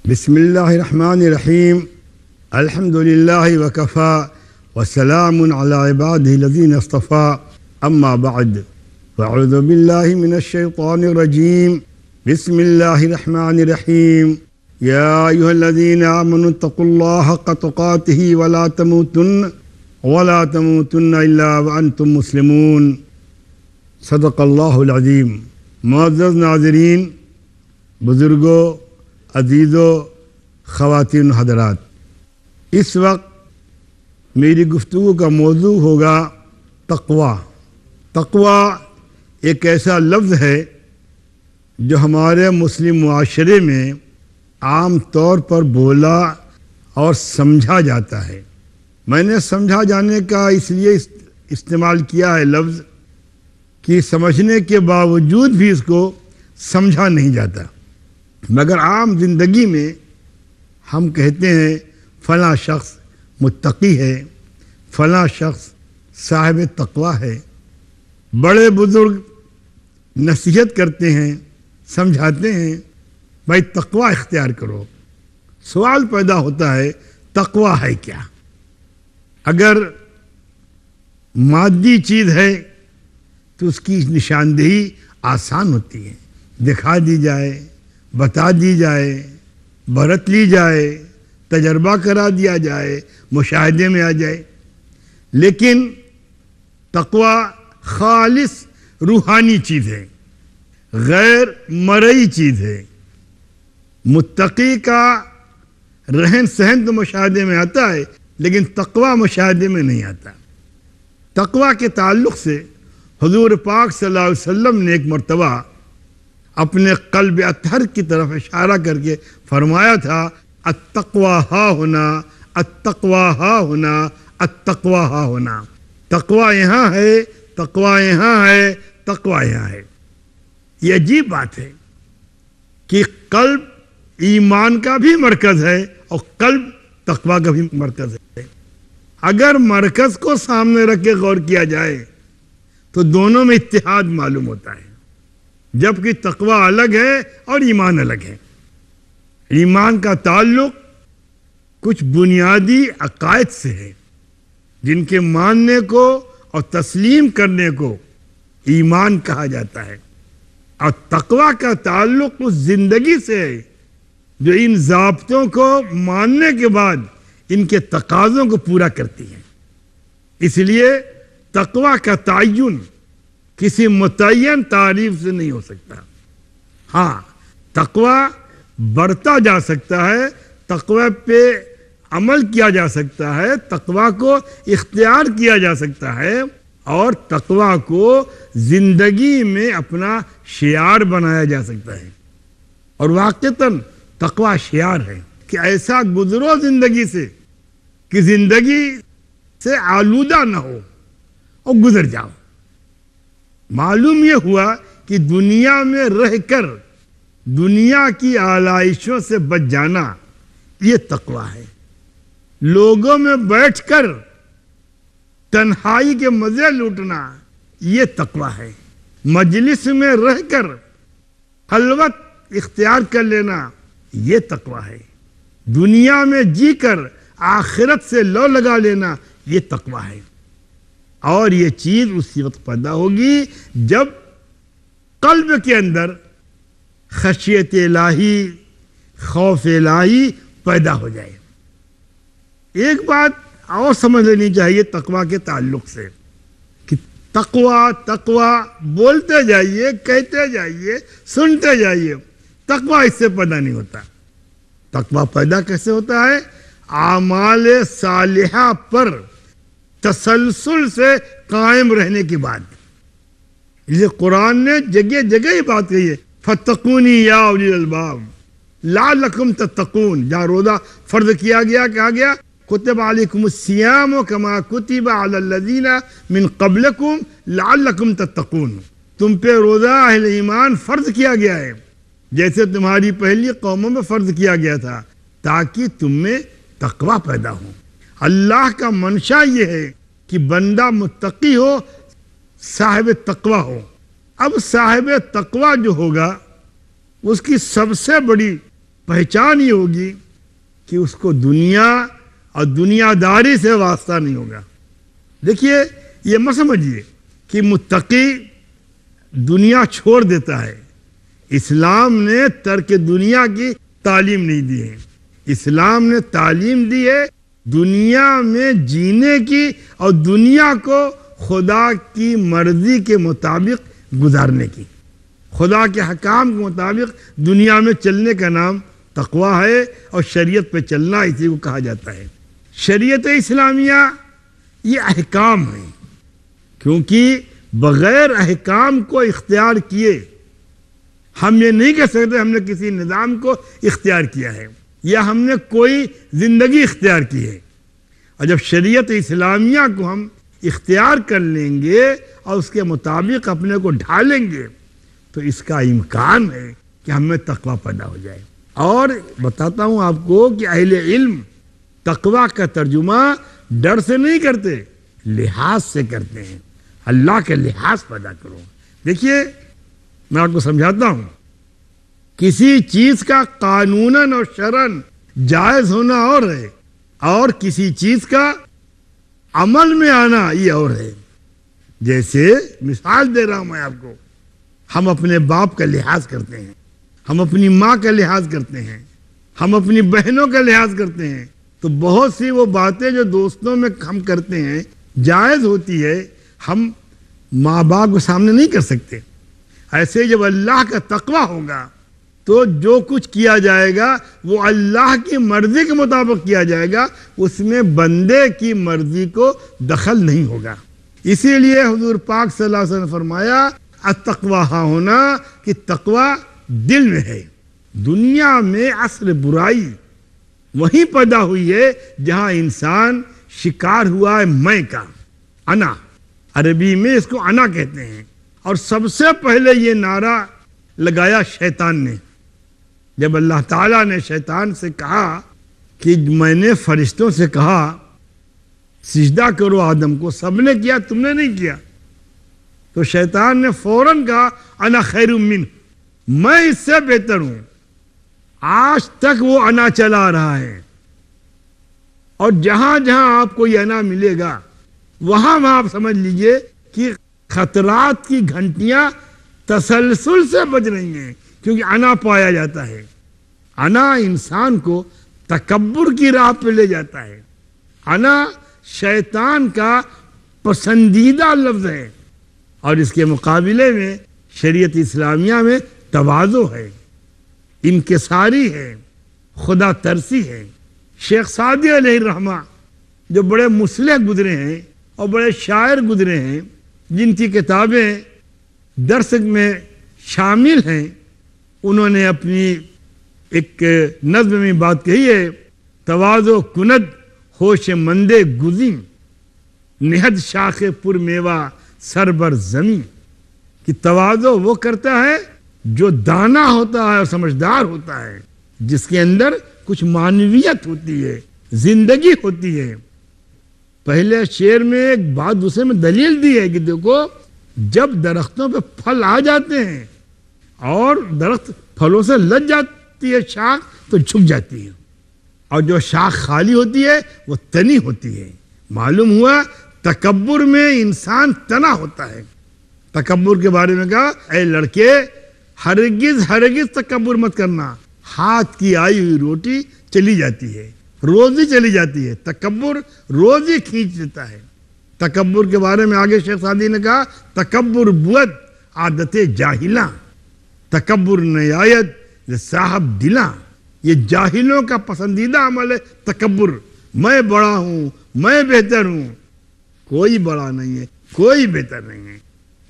بسم اللہ الرحمن الرحیم الحمد للہ وکفا وسلام علی عبادہ الذین اصطفیٰ اما بعد فاعوذ باللہ من الشیطان الرجیم بسم اللہ الرحمن الرحیم یا ایہا الذین آمنوا اتقوا اللہ حق تقاتہ ولا تموتن الا وانتم مسلمون صدق اللہ العظیم۔ معزز ناظرین، بزرگوں، عزیزوں، خواتین حضرات، اس وقت میری گفتگو کا موضوع ہوگا تقویٰ۔ تقویٰ ایک ایسا لفظ ہے جو ہمارے مسلم معاشرے میں عام طور پر بولا اور سمجھا جاتا ہے۔ میں نے سمجھا جانے کا اس لیے استعمال کیا ہے لفظ کہ سمجھنے کے باوجود بھی اس کو سمجھا نہیں جاتا، مگر عام زندگی میں ہم کہتے ہیں فلاں شخص متقی ہے، فلاں شخص صاحب تقویٰ ہے۔ بڑے بزرگ نصیحت کرتے ہیں، سمجھاتے ہیں بھائی تقویٰ اختیار کرو۔ سوال پیدا ہوتا ہے تقویٰ ہے کیا؟ اگر مادی چیز ہے تو اس کی نشاندہی آسان ہوتی ہے، دکھا دی جائے، بتا دی جائے، برت لی جائے، تجربہ کرا دیا جائے، مشاہدے میں آ جائے۔ لیکن تقویٰ خالص روحانی چیز ہے، غیر مرئی چیز ہے۔ متقی کا رہن سہن تو مشاہدے میں آتا ہے، لیکن تقویٰ مشاہدے میں نہیں آتا۔ تقویٰ کے تعلق سے حضور پاک صلی اللہ علیہ وسلم نے ایک مرتبہ اپنے قلب اطہر کی طرف اشارہ کر کے فرمایا تھا التقویٰ ہا ہونا، التقویٰ ہا ہونا، التقویٰ ہا ہونا۔ تقویٰ یہاں ہے، تقویٰ یہاں ہے، تقویٰ یہاں ہے۔ یہ عجیب بات ہے کہ قلب ایمان کا بھی مرکز ہے اور قلب تقویٰ کا بھی مرکز ہے۔ اگر مرکز کو سامنے رکھ کے غور کیا جائے تو دونوں میں اتحاد معلوم ہوتا ہے، جبکہ تقویٰ الگ ہے اور ایمان الگ ہے۔ ایمان کا تعلق کچھ بنیادی عقائد سے ہے جن کے ماننے کو اور تسلیم کرنے کو ایمان کہا جاتا ہے، اور تقویٰ کا تعلق اس زندگی سے ہے جو ان ضابطوں کو ماننے کے بعد ان کے تقاضوں کو پورا کرتی ہے۔ اس لیے تقویٰ کا تعین کسی متعین تعریف سے نہیں ہو سکتا۔ ہاں، تقویٰ بڑھتا جا سکتا ہے، تقویٰ پہ عمل کیا جا سکتا ہے، تقویٰ کو اختیار کیا جا سکتا ہے، اور تقویٰ کو زندگی میں اپنا شعار بنایا جا سکتا ہے۔ اور واقعتاً تقویٰ شعار ہے کہ ایسا گزرو زندگی سے کہ زندگی سے آلودہ نہ ہو اور گزر جاؤ۔ معلوم یہ ہوا کہ دنیا میں رہ کر دنیا کی آلائشوں سے بچ جانا یہ تقویٰ ہے۔ لوگوں میں بیٹھ کر تنہائی کے مزے لوٹنا یہ تقویٰ ہے۔ مجلس میں رہ کر خلوت اختیار کر لینا یہ تقویٰ ہے۔ دنیا میں جی کر آخرت سے لو لگا لینا یہ تقویٰ ہے۔ اور یہ چیز اسی وقت پیدا ہوگی جب قلب کے اندر خشیت الہی، خوف الہی پیدا ہو جائے۔ ایک بات اور سمجھ لینی چاہیے تقویٰ کے تعلق سے کہ تقویٰ تقویٰ بولتے جائیے، کہتے جائیے، سنتے جائیے، تقویٰ اس سے پیدا نہیں ہوتا۔ تقویٰ پیدا کیسے ہوتا ہے؟ اعمال صالحہ پر تسلسل سے قائم رہنے کی بات۔ یہ قرآن نے جگہ جگہ ہی بات کہی ہے فَاتَّقُونِي يَا أُولِي الْأَلْبَابِ لَعَلَّكُمْ تَتَّقُونَ۔ جہاں روزہ فرض کیا گیا، کہا گیا كُتِبَ عَلَيْكُمُ الصِّيَامُ كَمَا كُتِبَ عَلَى الَّذِينَ مِن قَبْلِكُمْ لَعَلَّكُمْ تَتَّقُونَ۔ تم پہ روزہ اہل ایمان فرض کیا گیا ہے جیسے تمہاری پہلی قوموں میں فرض کیا گیا تھا، تاکہ تم میں تقویٰ پیدا ہو۔ اللہ کا منشا یہ ہے کہ بندہ متقی ہو، صاحب تقویٰ ہو۔ اب صاحب تقویٰ جو ہوگا اس کی سب سے بڑی پہچان یہ ہوگی کہ اس کو دنیا اور دنیا داری سے واسطہ نہیں ہوگا. دیکھیے یہ مت سمجھیے کہ متقی دنیا چھوڑ دیتا ہے. اسلام نے ترک دنیا کی تعلیم نہیں دی ہے. اسلام نے تعلیم دی ہے دنیا میں جینے کی اور دنیا کو خدا کی مرضی کے مطابق گزارنے کی. خدا کے حکام کے مطابق دنیا میں چلنے کا نام تقویٰ ہے اور شریعت پہ چلنا اسی کو کہا جاتا ہے. شریعت اسلامیہ یہ احکام ہیں، کیونکہ بغیر احکام کو اختیار کیے ہم یہ نہیں کہہ سکتے ہم نے کسی نظام کو اختیار کیا ہے یا ہم نے کوئی زندگی اختیار کی ہے. اور جب شریعت اسلامیہ کو ہم اختیار کر لیں گے اور اس کے مطابق اپنے کو ڈھالیں گے تو اس کا امکان ہے کہ ہم میں تقویٰ پیدا ہو جائے. اور بتاتا ہوں آپ کو کہ اہل علم تقویٰ کا ترجمہ ڈر سے نہیں کرتے، لحاظ سے کرتے ہیں. اللہ کے لحاظ پیدا کرو. دیکھیے میں آپ کو سمجھاتا ہوں، کسی چیز کا قانوناً اور شرعاً جائز ہونا اور ہے اور کسی چیز کا عمل میں آنا یہ اور ہے. جیسے مثال دے رہا ہوں میں آپ کو، ہم اپنے باپ کا لحاظ کرتے ہیں، ہم اپنی ماں کا لحاظ کرتے ہیں، ہم اپنی بہنوں کا لحاظ کرتے ہیں. تو بہت سی وہ باتیں جو دوستوں میں ہم کرتے ہیں جائز ہوتی ہے، ہم ماں باپ کے سامنے نہیں کر سکتے. ایسے جب اللہ کا تقویٰ ہوگا تو جو کچھ کیا جائے گا وہ اللہ کی مرضی کے مطابق کیا جائے گا، اس میں بندے کی مرضی کو دخل نہیں ہوگا. اسی لیے حضور پاک صلی اللہ علیہ وسلم نے فرمایا التقویٰ ہاں ہونا، کہ تقویٰ دل میں ہے. دنیا میں اصل برائی وہیں پیدا ہوئی ہے جہاں انسان شکار ہوا ہے میں کا، انا. عربی میں اس کو انا کہتے ہیں. اور سب سے پہلے یہ نعرہ لگایا شیطان نے. جب اللہ تعالیٰ نے شیطان سے کہا کہ میں نے فرشتوں سے کہا سجدہ کرو آدم کو، سب نے کیا تم نے نہیں کیا، تو شیطان نے فوراً کہا انا خیر منہ، میں اس سے بہتر ہوں. آج تک وہ انا چلا رہا ہے اور جہاں جہاں آپ کو یہ انا ملے گا وہاں آپ سمجھ لیجئے کہ خطرات کی گھنٹیاں تسلسل سے بج رہی ہیں، کیونکہ انا پایا جاتا ہے. انا انسان کو تکبر کی راہ پہ لے جاتا ہے. انا شیطان کا پسندیدہ لفظ ہے اور اس کے مقابلے میں شریعت اسلامیہ میں تواضع ہے، انکساری ہے، خدا ترسی ہے. شیخ سعدی علیہ الرحمہ جو بڑے مصلح گزرے ہیں اور بڑے شاعر گزرے ہیں، جن کی کتابیں درس میں شامل ہیں، انہوں نے اپنی ایک نظم میں بات کہی ہے تواضع کند ہوش مندے گزیں نہد شاخ پر میوہ سر بر زمین. کہ تواضع وہ کرتا ہے جو دانا ہوتا ہے اور سمجھدار ہوتا ہے، جس کے اندر کچھ معنویت ہوتی ہے، زندگی ہوتی ہے. پہلے شعر میں ایک بات دوسرے میں دلیل دی ہے کہ دیکھو جب درختوں پہ پھل آ جاتے ہیں اور درخت پھلوں سے لگ جاتی ہے شاخ تو جھک جاتی ہے، اور جو شاخ خالی ہوتی ہے وہ تنی ہوتی ہے. معلوم ہوا تکبر میں انسان تنا ہوتا ہے. تکبر کے بارے میں کہا اے لڑکے ہرگز ہرگز تکبر مت کرنا، ہاتھ کی آئی ہوئی روٹی چلی جاتی ہے، روزی چلی جاتی ہے، تکبر روزی کھینچ لیتا ہے. تکبر کے بارے میں آگے شیخ سعدی نے کہا تکبر بود عادت جاہلاں، تکبر نیایت صاحب دلاں. یہ جاہلوں کا پسندیدہ عمل ہے تکبر. میں بڑا ہوں، میں بہتر ہوں. کوئی بڑا نہیں ہے، کوئی بہتر نہیں ہے.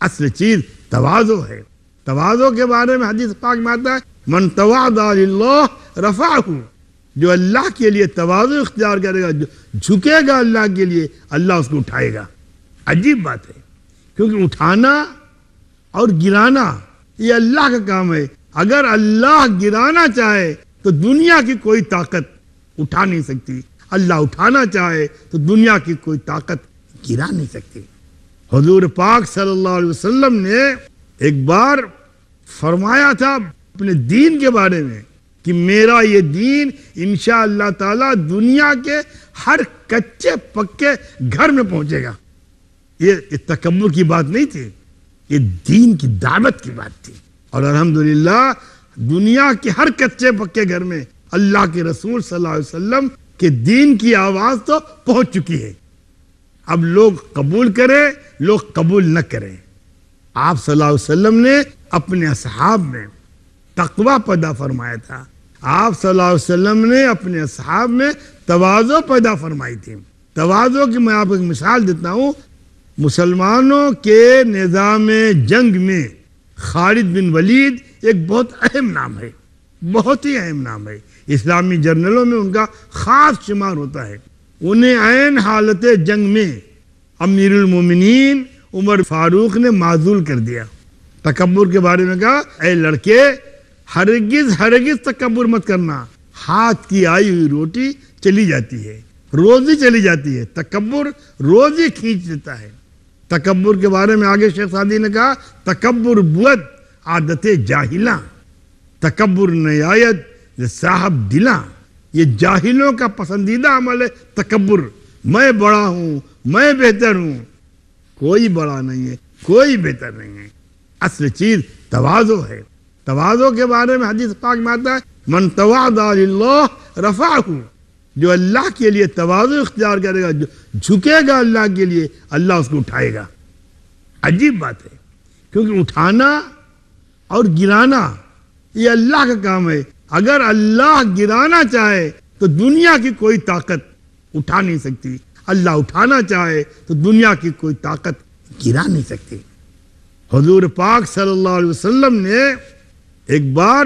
اصل چیز تواضع ہے. تواضع کے بارے میں حدیث پاک میں آتا ہے من تواضع للہ رفعہ، جو اللہ کے لیے تواضع اختیار کرے گا، جو جھکے گا اللہ کے لیے، اللہ اس کو اٹھائے گا. عجیب بات ہے، کیونکہ اٹھانا اور گرانا یہ اللہ کا کام ہے. اگر اللہ گرانا چاہے تو دنیا کی کوئی طاقت اٹھا نہیں سکتی، اللہ اٹھانا چاہے تو دنیا کی کوئی طاقت گرا نہیں سکتی. حضور پاک صلی اللہ علیہ وسلم نے ایک بار فرمایا تھا اپنے دین کے بارے میں کہ میرا یہ دین انشاءاللہ تعالی دنیا کے ہر کچے پکے گھر میں پہنچے گا. یہ تکبر کی بات نہیں تھی، یہ دین کی دعوت کی بات تھی. اور الحمدللہ دنیا کے ہر کچے پکے گھر میں اللہ کے رسول صلی اللہ علیہ وسلم کے دین کی آواز تو پہنچ چکی ہے. اب لوگ قبول کریں، لوگ قبول نہ کریں. آپ صلی اللہ علیہ وسلم نے اپنے اصحاب میں تقوی پیدا فرمایا تھا. آپ صلی اللہ علیہ وسلم نے اپنے اصحاب میں تواضع پیدا فرمائی تھی. تواضع کی میں آپ کو ایک مثال دیتا ہوں. مسلمانوں کے نظام جنگ میں خالد بن ولید ایک بہت اہم نام ہے، بہت ہی اہم نام ہے. اسلامی جرنلوں میں ان کا خاص شمار ہوتا ہے. انہیں عین حالت جنگ میں امیر المومنین عمر فاروق نے معزول کر دیا. تکبر کے بارے میں کہا، اے لڑکے ہرگز تکبر مت کرنا. ہاتھ کی آئی ہوئی روٹی چلی جاتی ہے، روزی چلی جاتی ہے. تکبر روزی کھینچ دیتا ہے. تکبر کے بارے میں آگے شیخ سعدی نے کہا، تکبر بود عادت جاہلاں، تکبر نیایت صاحب دلاں. یہ جاہلوں کا پسندیدہ عمل ہے تکبر. میں بڑا ہوں، میں بہتر ہوں. کوئی بڑا نہیں ہے، کوئی بہتر نہیں ہے. اصل چیز تواضع ہے. تواضع کے بارے میں حدیث پاک میں آتا ہے، من تواضع للہ رفعہ. جو اللہ کے لیے تواضع اختیار کرے گا، جو جھکے گا اللہ کے لیے، اللہ اس کو اٹھائے گا. عجیب بات ہے، کیونکہ اٹھانا اور گرانا یہ اللہ کا کام ہے. اگر اللہ گرانا چاہے تو دنیا کی کوئی طاقت اٹھا نہیں سکتی. اللہ اٹھانا چاہے تو دنیا کی کوئی طاقت گرا نہیں سکتی. حضور پاک صلی اللہ علیہ وسلم نے ایک بار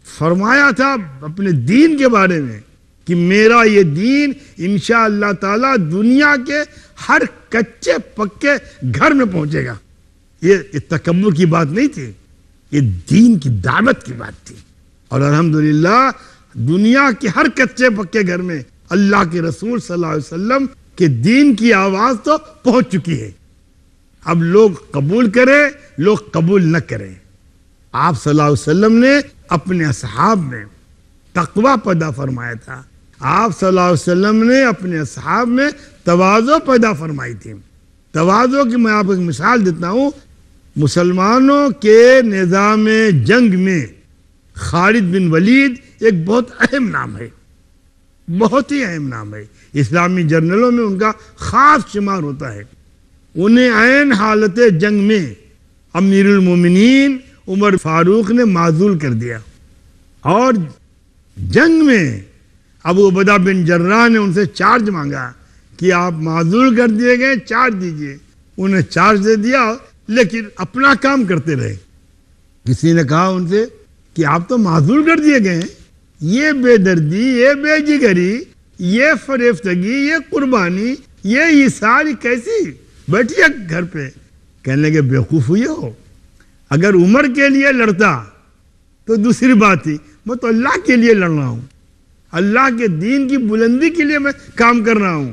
فرمایا تھا اپنے دین کے بارے میں کہ میرا یہ دین انشاءاللہ تعالی دنیا کے ہر کچے پکے گھر میں پہنچے گا. یہ تکبر کی بات نہیں تھی، یہ دین کی دعوت کی بات تھی. اور الحمدللہ دنیا کے ہر کچے پکے گھر میں اللہ کے رسول صلی اللہ علیہ وسلم کے دین کی آواز تو پہنچ چکی ہے. اب لوگ قبول کریں، لوگ قبول نہ کریں. آپ صلی اللہ علیہ وسلم نے اپنے اصحاب میں تقوی پیدا فرمایا تھا. آپ صلی اللہ علیہ وسلم نے اپنے اصحاب میں تواضع پیدا فرمائی تھی. تواضع کی میں آپ کو ایک مثال دیتا ہوں. مسلمانوں کے نظام جنگ میں خالد بن ولید ایک بہت اہم نام ہے، بہت ہی اہم نام ہے. اسلامی جرنلوں میں ان کا خاص شمار ہوتا ہے. انہیں عین حالت جنگ میں امیر المومنین عمر فاروق نے معزول کر دیا. اور جنگ میں ابو عبیدہ بن جراح نے ان سے چارج مانگا کہ آپ معزول کر دیے گئے، چارج دیجئے. انہیں چارج دے دیا، لیکن اپنا کام کرتے رہے. کسی نے کہا ان سے کہ آپ تو معزول کر دیے گئے ہیں، یہ بے دردی، یہ بے جگری، یہ فریفتگی، یہ قربانی، یہ ایثار کیسی؟ بیٹھیے گھر پہ. کہنے لگے بیوقوف ہوئے ہو، اگر عمر کے لیے لڑتا تو دوسری بات تھی، میں تو اللہ کے لیے لڑ رہا ہوں، اللہ کے دین کی بلندی کے لیے میں کام کر رہا ہوں.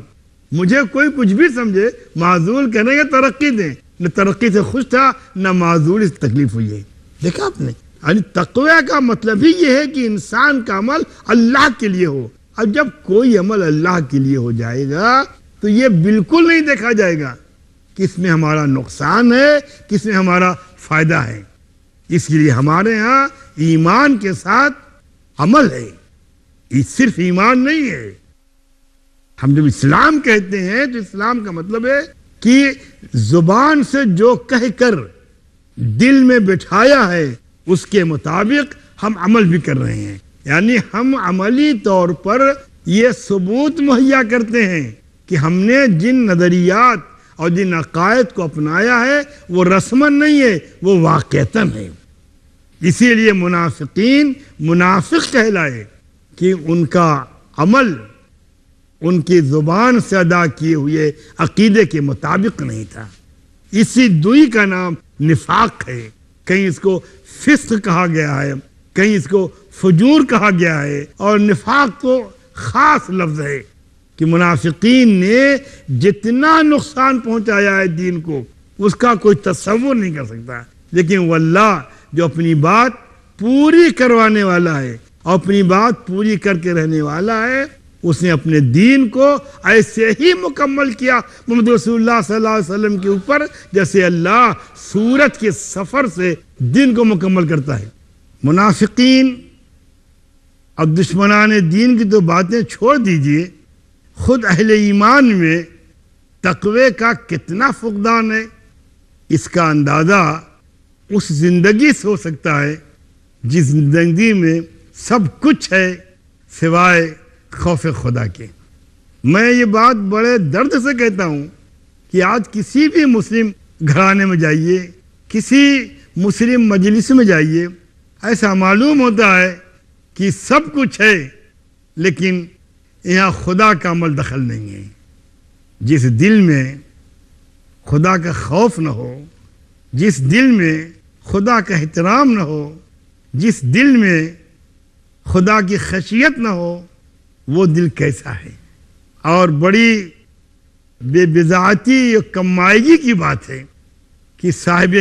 مجھے کوئی کچھ بھی سمجھے، معزول کریں گے ترقی دیں. نہ ترقی سے خوش تھا، نہ معزول سے تکلیف ہوئی ہے. دیکھا آپ نے، یعنی تقوی کا مطلب ہی یہ ہے کہ انسان کا عمل اللہ کے لیے ہو. اب جب کوئی عمل اللہ کے لیے ہو جائے گا تو یہ بالکل نہیں دیکھا جائے گا کس میں ہمارا نقصان ہے، کس میں ہمارا فائدہ ہے. اس لیے ہمارے ہاں ایمان کے ساتھ عمل ہے، یہ صرف ایمان نہیں ہے. ہم جب اسلام کہتے ہیں تو اسلام کا مطلب ہے کہ زبان سے جو کہہ کر دل میں بٹھایا ہے اس کے مطابق ہم عمل بھی کر رہے ہیں. یعنی ہم عملی طور پر یہ ثبوت مہیا کرتے ہیں کہ ہم نے جن نظریات اور جن عقائد کو اپنایا ہے وہ رسمن نہیں ہے، وہ واقعتاً ہے. اسی لیے منافقین منافق کہلائے کہ ان کا عمل ان کی زبان سے ادا کیے ہوئے عقیدے کے مطابق نہیں تھا. اسی دوئی کا نام نفاق ہے. کہیں اس کو فسق کہا گیا ہے، کہیں اس کو فجور کہا گیا ہے. اور نفاق تو خاص لفظ ہے کہ منافقین نے جتنا نقصان پہنچایا ہے دین کو اس کا کوئی تصور نہیں کر سکتا. لیکن واللہ جو اپنی بات پوری کروانے والا ہے اور اپنی بات پوری کر کے رہنے والا ہے. اس نے اپنے دین کو ایسے ہی مکمل کیا محمد رسول اللہ صلی اللہ علیہ وسلم کے اوپر جیسے اللہ سورج کے سفر سے دین کو مکمل کرتا ہے. منافقین اب دشمنان دین کی تو باتیں چھوڑ دیجئے، خود اہل ایمان میں تقوی کا کتنا فقدان ہے اس کا اندازہ اس زندگی سے ہو سکتا ہے جس زندگی میں سب کچھ ہے سوائے خوف خدا کے. میں یہ بات بڑے درد سے کہتا ہوں کہ آج کسی بھی مسلم گھرانے میں جائیے، کسی مسلم مجلس میں جائیے، ایسا معلوم ہوتا ہے کہ سب کچھ ہے لیکن یہاں خدا کا عمل دخل نہیں ہے. جس دل میں خدا کا خوف نہ ہو، جس دل میں خدا کا احترام نہ ہو، جس دل میں خدا کی خشیت نہ ہو، وہ دل کیسا ہے؟ اور بڑی بے بضاعتی اور کمائیگی کی بات ہے کہ صاحب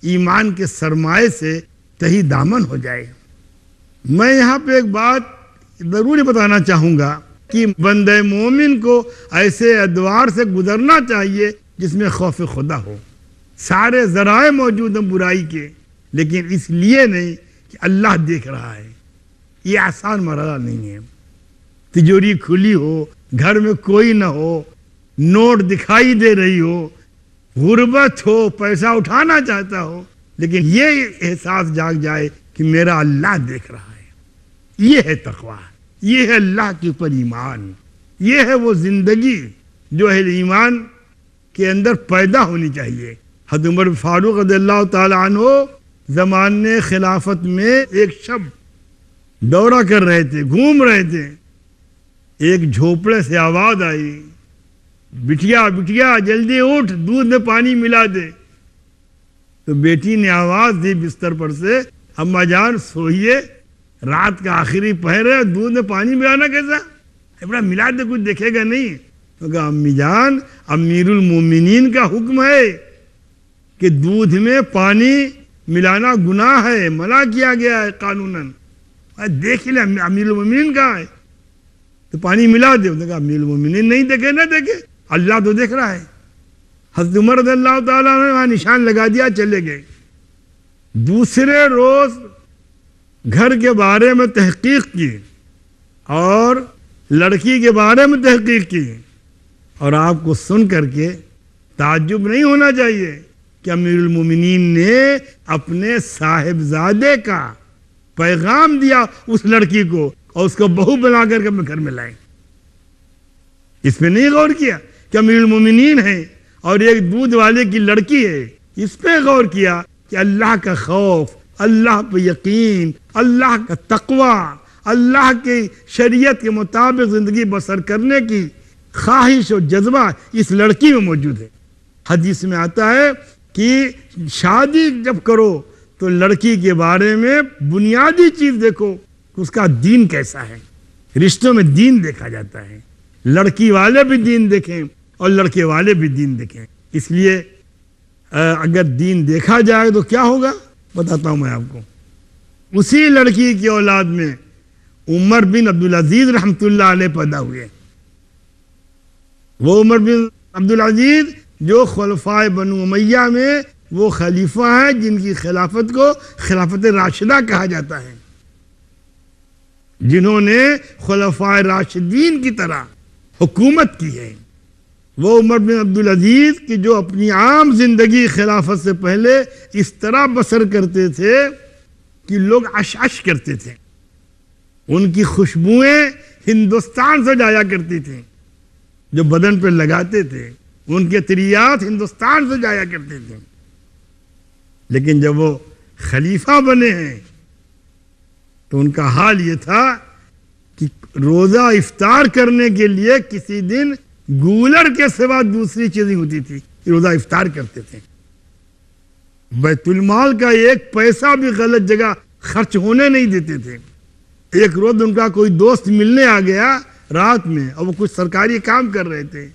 ایمان کے سرمائے سے تہی دامن ہو جائے. میں یہاں پہ ایک بات ضروری بتانا چاہوں گا کہ بندہ مومن کو ایسے ادوار سے گزرنا چاہیے جس میں خوف خدا ہو. سارے ذرائع موجود ہیں برائی کے، لیکن اس لیے نہیں کہ اللہ دیکھ رہا ہے. یہ آسان مرحلہ نہیں ہے. تجوری کھلی ہو، گھر میں کوئی نہ ہو، نوٹ دکھائی دے رہی ہو، غربت ہو، پیسہ اٹھانا چاہتا ہو، لیکن یہ احساس جاگ جائے کہ میرا اللہ دیکھ رہا ہے. یہ ہے تقویٰ، یہ ہے اللہ کے اوپر ایمان، یہ ہے وہ زندگی جو اہل ایمان کے اندر پیدا ہونی چاہیے. حضرت عمر فاروق رضی اللہ تعالی عنہ زمانے خلافت میں ایک شب دورہ کر رہے تھے، گھوم رہے تھے. ایک جھوپڑے سے آواز آئی، بٹیا بٹیا جلدی اٹھ، دودھ میں پانی ملا دے. تو بیٹی نے آواز دی بستر پر سے، اماں جان سوئیے، رات کا آخری پہر ہے، دودھ میں پانی ملانا کیسا؟ بڑا ملا دے، کچھ دیکھے گا نہیں. تو کہا امی جان، امیر المومنین کا حکم ہے کہ دودھ میں پانی ملانا گناہ ہے، منع کیا گیا ہے قانوناً. دیکھ لیں امیر المومنین کہاں ہے تو پانی ملا دے. انہوں نے کہا امیر المومنین نہیں دیکھے نہ دیکھے، اللہ تو دیکھ رہا ہے. حضرت عمر رضی اللہ تعالیٰ نے وہاں نشان لگا دیا، چلے گئے. دوسرے روز گھر کے بارے میں تحقیق کی اور لڑکی کے بارے میں تحقیق کی، اور آپ کو سن کر کے تعجب نہیں ہونا چاہیے کہ امیر المومنین نے اپنے صاحبزادے کا پیغام دیا اس لڑکی کو اور اس کو بہو بنا کر کے اپنے گھر میں لائے. اس پہ نہیں غور کیا کہ امیر المومنین ہے اور ایک دودھ والے کی لڑکی ہے. اس پہ غور کیا کہ اللہ کا خوف، اللہ پہ یقین، اللہ کا تقوی، اللہ کی شریعت کے مطابق زندگی بسر کرنے کی خواہش اور جذبہ اس لڑکی میں موجود ہے. حدیث میں آتا ہے کہ شادی جب کرو تو لڑکی کے بارے میں بنیادی چیز دیکھو کہ اس کا دین کیسا ہے. رشتوں میں دین دیکھا جاتا ہے، لڑکی والے بھی دین دیکھیں اور لڑکے والے بھی دین دیکھیں. اس لیے اگر دین دیکھا جائے تو کیا ہوگا بتاتا ہوں میں آپ کو. اسی لڑکی کی اولاد میں عمر بن عبدالعزیز رحمۃ اللہ علیہ پیدا ہوئے. وہ عمر بن عبدالعزیز جو خلفائے بنو امیہ میں وہ خلیفہ ہیں جن کی خلافت کو خلافت راشدہ کہا جاتا ہے، جنہوں نے خلفائے راشدین کی طرح حکومت کی ہے. وہ عمر بن عبدالعزیز کی جو اپنی عام زندگی خلافت سے پہلے اس طرح بسر کرتے تھے کہ لوگ عش کرتے تھے. ان کی خوشبوئیں ہندوستان سے جایا کرتی تھیں، جو بدن پہ لگاتے تھے ان کے طریات ہندوستان سے جایا کرتے تھے. لیکن جب وہ خلیفہ بنے ہیں تو ان کا حال یہ تھا کہ روزہ افطار کرنے کے لیے کسی دن گولر کے سوا دوسری چیزیں ہوتی تھی کہ روزہ افطار کرتے تھے. بیت المال کا ایک پیسہ بھی غلط جگہ خرچ ہونے نہیں دیتے تھے. ایک روز ان کا کوئی دوست ملنے آ گیا رات میں اور وہ کچھ سرکاری کام کر رہے تھے.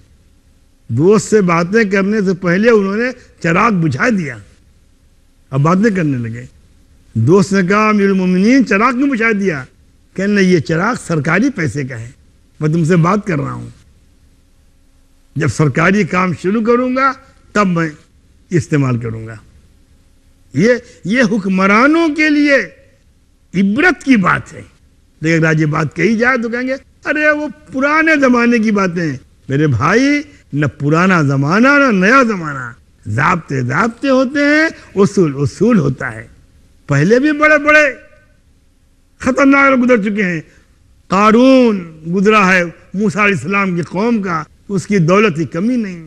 دوست سے باتیں کرنے سے پہلے انہوں نے چراغ بجھا دیا اور باتیں کرنے لگے. دوست نے کہا امیر المومنین چراغ کیوں بچھا دیا؟ کہنے یہ چراغ سرکاری پیسے کا ہے، میں تم سے بات کر رہا ہوں، جب سرکاری کام شروع کروں گا تب میں استعمال کروں گا۔ یہ حکمرانوں کے لیے عبرت کی بات ہے، لیکن اگر یہ بات کہی جائے تو کہیں گے ارے وہ پرانے زمانے کی باتیں ہیں۔ میرے بھائی، نہ پرانا زمانہ نہ نیا زمانہ، ضابطے ہوتے ہیں، اصول ہوتا ہے۔ پہلے بھی بڑے بڑے خطرناک لوگ گزر چکے ہیں۔ قارون گزرا ہے موسیٰ علیہ السلام کی قوم کا، اس کی دولت کی کمی نہیں۔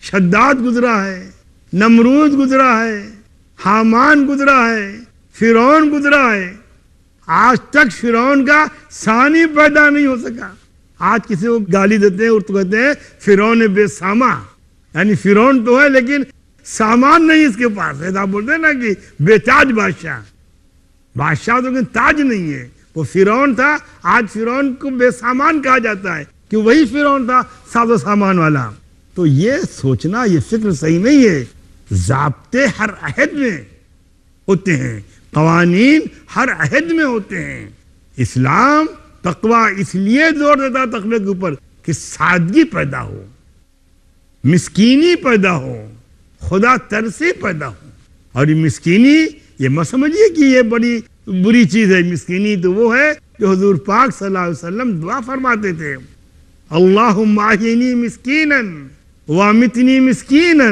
شداد گزرا ہے، نمرود گزرا ہے، حامان گزرا ہے، فرعون گزرا ہے۔ آج تک فرعون کا ثانی پیدا نہیں ہو سکا۔ آج کسی کو گالی دیتے ہیں اور تو کہتے ہیں فرعون بے ساما، یعنی فرعون تو ہے لیکن سامان نہیں اس کے پاس۔ ایسا بولتے ہیں نا کہ بے تاج بادشاہ، بادشاہ تو لیکن تاج نہیں ہے۔ وہ فرعون تھا، آج فرعون کو بے سامان کہا جاتا ہے کہ وہی فرعون تھا ساز و سامان والا۔ تو یہ سوچنا، یہ فکر صحیح نہیں ہے۔ ضابطے ہر عہد میں ہوتے ہیں، قوانین ہر عہد میں ہوتے ہیں۔ اسلام تقوی اس لیے زور دیتا ہے تقوی کے اوپر کہ سادگی پیدا ہو، مسکینی پیدا ہو، خدا ترسی پیدا ہو۔ اور یہ مسکینی، یہ مت سمجھیے کہ یہ بڑی بری چیز ہے۔ مسکینی تو وہ ہے جو حضور پاک صلی اللہ علیہ وسلم دعا فرماتے تھے، اللہم احینی مسکینا وامتنی مسکینا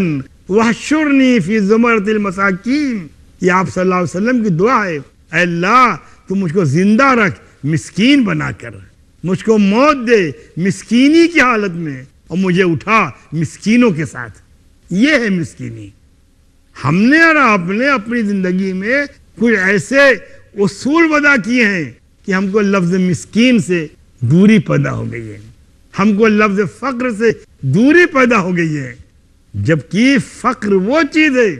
واحشرنی فی زمرۃ المساکین۔ یہ آپ صلی اللہ علیہ وسلم کی دعا ہے، اے اللہ تو مجھ کو زندہ رکھ مسکین بنا کر، مجھ کو موت دے مسکینی کی حالت میں، اور مجھے اٹھا مسکینوں کے ساتھ۔ یہ ہے مسکینی۔ ہم نے اور آپ نے اپنی زندگی میں کچھ ایسے اصول وضع کیے ہیں کہ ہم کو لفظ مسکین سے دوری پیدا ہو گئی ہے، ہم کو لفظ فقر سے دوری پیدا ہو گئی ہے، جبکہ فقر وہ چیز ہے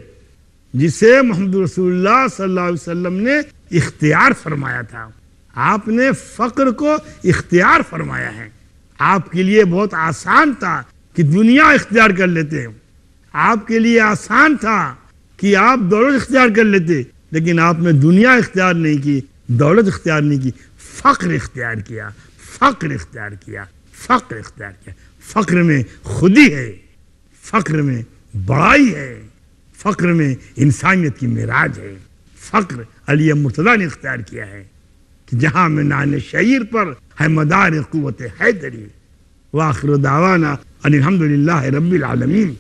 جسے محمد رسول اللہ صلی اللہ علیہ وسلم نے اختیار فرمایا تھا۔ آپ نے فقر کو اختیار فرمایا ہے۔ آپ کے لیے بہت آسان تھا کہ دنیا اختیار کر لیتے، آپ کے لیے آسان تھا کہ آپ دولت اختیار کر لیتے، لیکن آپ نے دنیا اختیار نہیں کی، دولت اختیار نہیں کی، فقر اختیار کیا، فقر اختیار کیا، فقر اختیار کیا۔ فقر میں خودی ہے، فقر میں بڑائی ہے، فقر میں انسانیت کی معراج ہے۔ فقر علی مرتضیٰ نے اختیار کیا ہے کہ جہاں میں نان شعیر پر ہے مدار قوت حیدری۔ وآخر دعوانا ان الحمدللہ رب العالمین۔